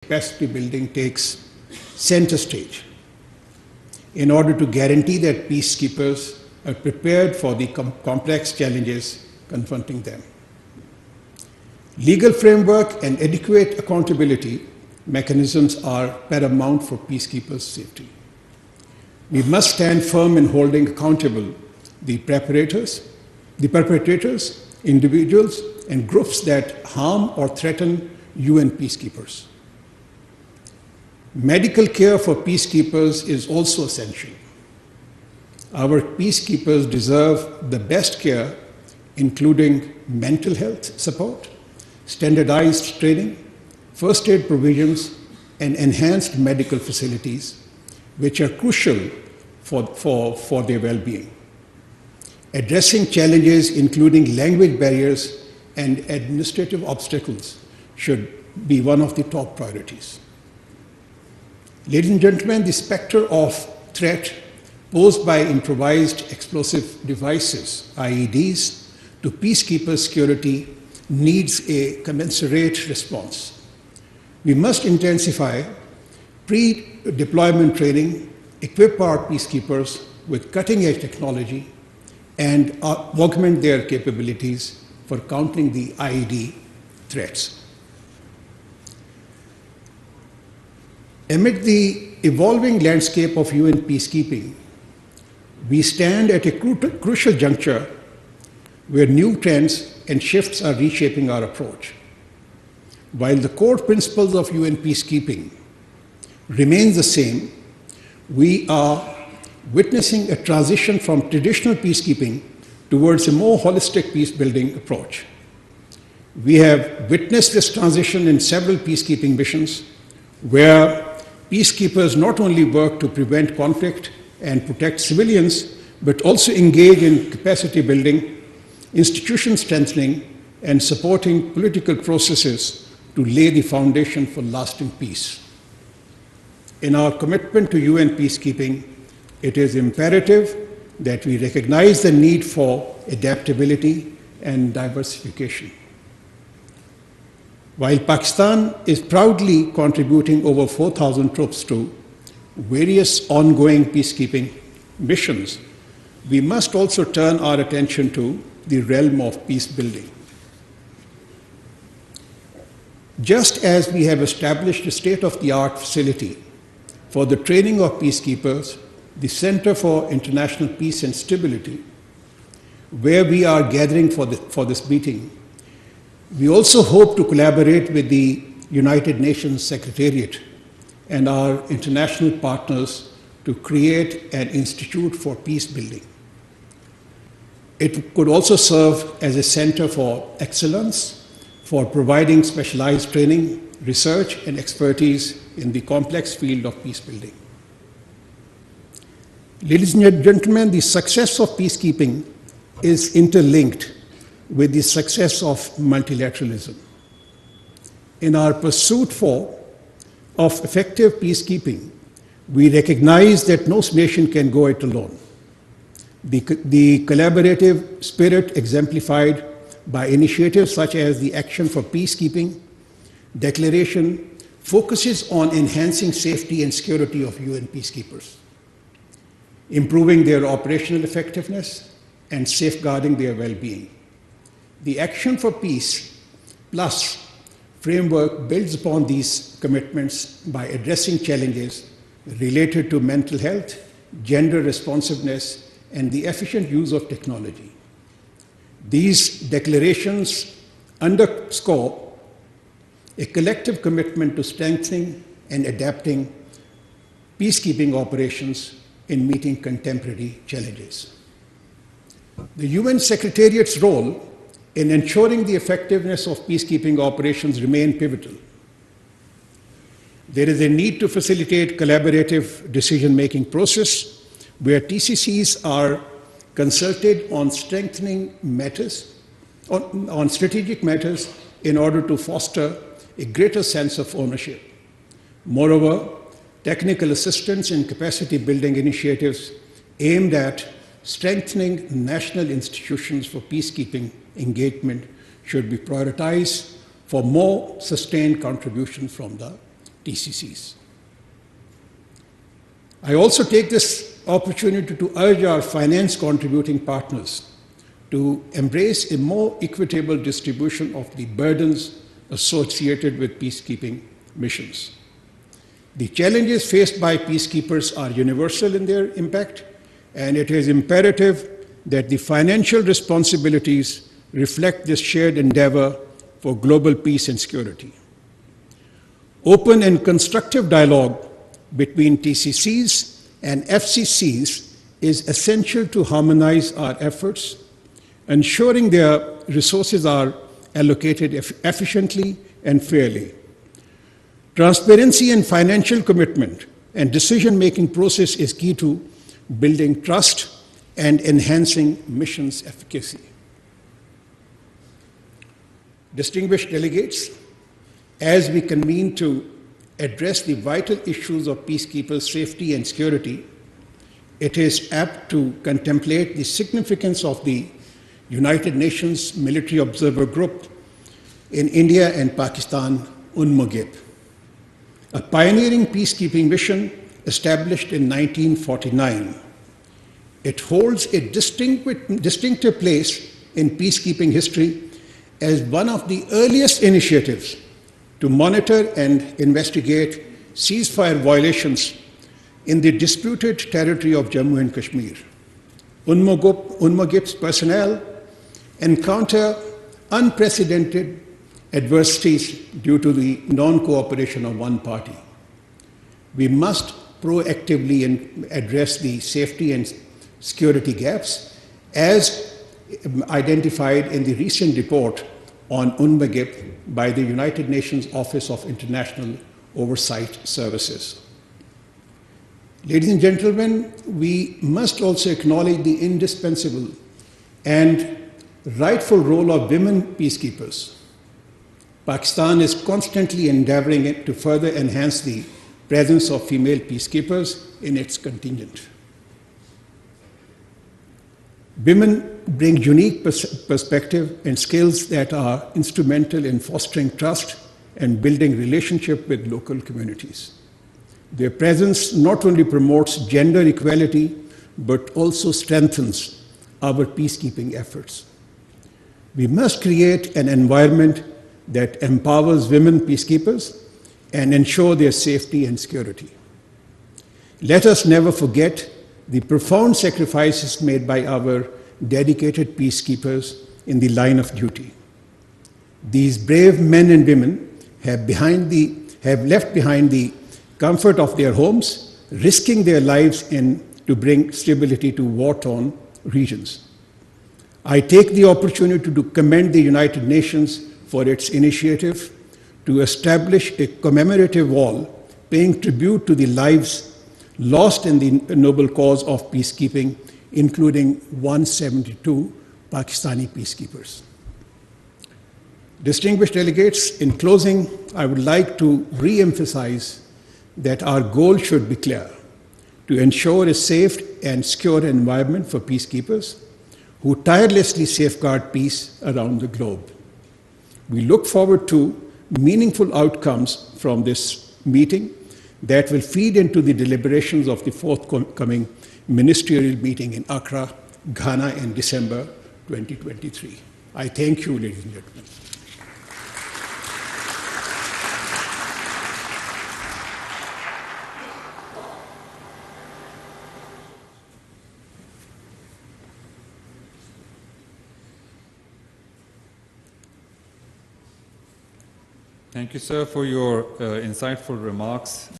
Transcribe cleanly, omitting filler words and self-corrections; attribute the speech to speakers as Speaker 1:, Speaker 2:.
Speaker 1: capacity building takes center stage in order to guarantee that peacekeepers are prepared for the complex challenges confronting them. Legal framework and adequate accountability mechanisms are paramount for peacekeepers' safety. We must stand firm in holding accountable the perpetrators, individuals, and groups that harm or threaten UN peacekeepers. Medical care for peacekeepers is also essential. Our peacekeepers deserve the best care, including mental health support, standardized training, first aid provisions, and enhanced medical facilities, which are crucial for their well-being. Addressing challenges including language barriers and administrative obstacles should be one of the top priorities. Ladies and gentlemen, the specter of threat posed by improvised explosive devices, IEDs, to peacekeeper security needs a commensurate response. We must intensify pre-deployment training, equip our peacekeepers with cutting-edge technology, and augment their capabilities for countering the IED threats. Amid the evolving landscape of UN peacekeeping, we stand at a crucial juncture where new trends and shifts are reshaping our approach. While the core principles of UN peacekeeping remain the same, we are witnessing a transition from traditional peacekeeping towards a more holistic peace-building approach. We have witnessed this transition in several peacekeeping missions where peacekeepers not only work to prevent conflict and protect civilians, but also engage in capacity building, institution strengthening, and supporting political processes to lay the foundation for lasting peace. In our commitment to UN peacekeeping, it is imperative that we recognize the need for adaptability and diversification. While Pakistan is proudly contributing over 4,000 troops to various ongoing peacekeeping missions, we must also turn our attention to the realm of peace building. Just as we have established a state-of-the-art facility for the training of peacekeepers, the Center for International Peace and Stability, where we are gathering for this meeting, we also hope to collaborate with the United Nations Secretariat and our international partners to create an institute for peace building. It could also serve as a center for excellence for providing specialized training, research, and expertise in the complex field of peace building. Ladies and gentlemen, the success of peacekeeping is interlinked with the success of multilateralism. In our pursuit of effective peacekeeping, we recognize that no nation can go it alone. The collaborative spirit exemplified by initiatives such as the Action for Peacekeeping Declaration focuses on enhancing safety and security of UN peacekeepers, improving their operational effectiveness, and safeguarding their well-being. The Action for Peace Plus framework builds upon these commitments by addressing challenges related to mental health, gender responsiveness, and the efficient use of technology. These declarations underscore a collective commitment to strengthening and adapting peacekeeping operations in meeting contemporary challenges. The UN Secretariat's role in ensuring the effectiveness of peacekeeping operations remain pivotal. There is a need to facilitate collaborative decision-making process where TCCs are consulted on strengthening matters, on strategic matters in order to foster a greater sense of ownership. Moreover, technical assistance and capacity building initiatives aimed at strengthening national institutions for peacekeeping engagement should be prioritized for more sustained contribution from the TCCs. I also take this opportunity to urge our finance contributing partners to embrace a more equitable distribution of the burdens associated with peacekeeping missions. The challenges faced by peacekeepers are universal in their impact, and it is imperative that the financial responsibilities reflect this shared endeavor for global peace and security. Open and constructive dialogue between TCCs and FCCs is essential to harmonize our efforts, ensuring their resources are allocated efficiently and fairly. Transparency and financial commitment and decision-making process is key to building trust and enhancing missions' efficacy. Distinguished delegates, as we convene to address the vital issues of peacekeepers' safety and security, it is apt to contemplate the significance of the United Nations Military Observer Group in India and Pakistan, UNMOGIP, a pioneering peacekeeping mission established in 1949. It holds a distinctive place in peacekeeping history as one of the earliest initiatives to monitor and investigate ceasefire violations in the disputed territory of Jammu and Kashmir. UNMOGIP's personnel encounter unprecedented adversities due to the non-cooperation of one party. We must proactively address the safety and security gaps as identified in the recent report on UNMOGIP by the United Nations Office of International Oversight Services. Ladies and gentlemen, we must also acknowledge the indispensable and rightful role of women peacekeepers. Pakistan is constantly endeavoring to further enhance the presence of female peacekeepers in its contingent. Women bring unique perspective and skills that are instrumental in fostering trust and building relationship with local communities. Their presence not only promotes gender equality, but also strengthens our peacekeeping efforts. We must create an environment that empowers women peacekeepers and ensure their safety and security. Let us never forget the profound sacrifices made by our dedicated peacekeepers in the line of duty. These brave men and women have left behind the comfort of their homes, risking their lives to bring stability to war-torn regions. I take the opportunity to commend the United Nations for its initiative to establish a commemorative wall paying tribute to the lives lost in the noble cause of peacekeeping, including 172 Pakistani peacekeepers. Distinguished delegates, in closing, I would like to re-emphasize that our goal should be clear: to ensure a safe and secure environment for peacekeepers who tirelessly safeguard peace around the globe. We look forward to meaningful outcomes from this meeting that will feed into the deliberations of the forthcoming ministerial meeting in Accra, Ghana in December 2023. I thank you, ladies and gentlemen.
Speaker 2: Thank you, sir, for your insightful remarks.